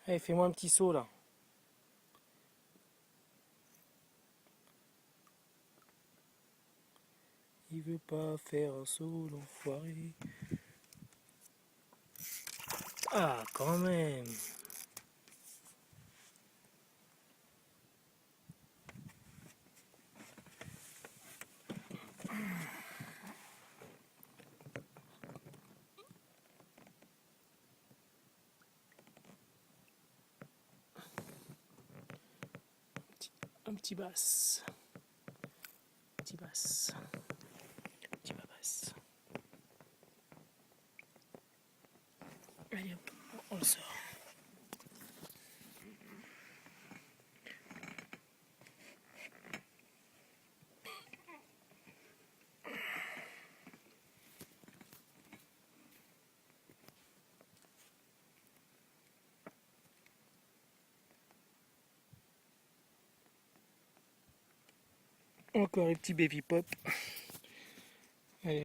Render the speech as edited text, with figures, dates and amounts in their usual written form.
Allez, fais-moi un petit saut là. Il veut pas faire un saut, l'enfoiré. Ah, quand même. Un petit basse. Petit basse. Petit basse. Allez hop, on le sort. Encore un petit baby pop. Allez.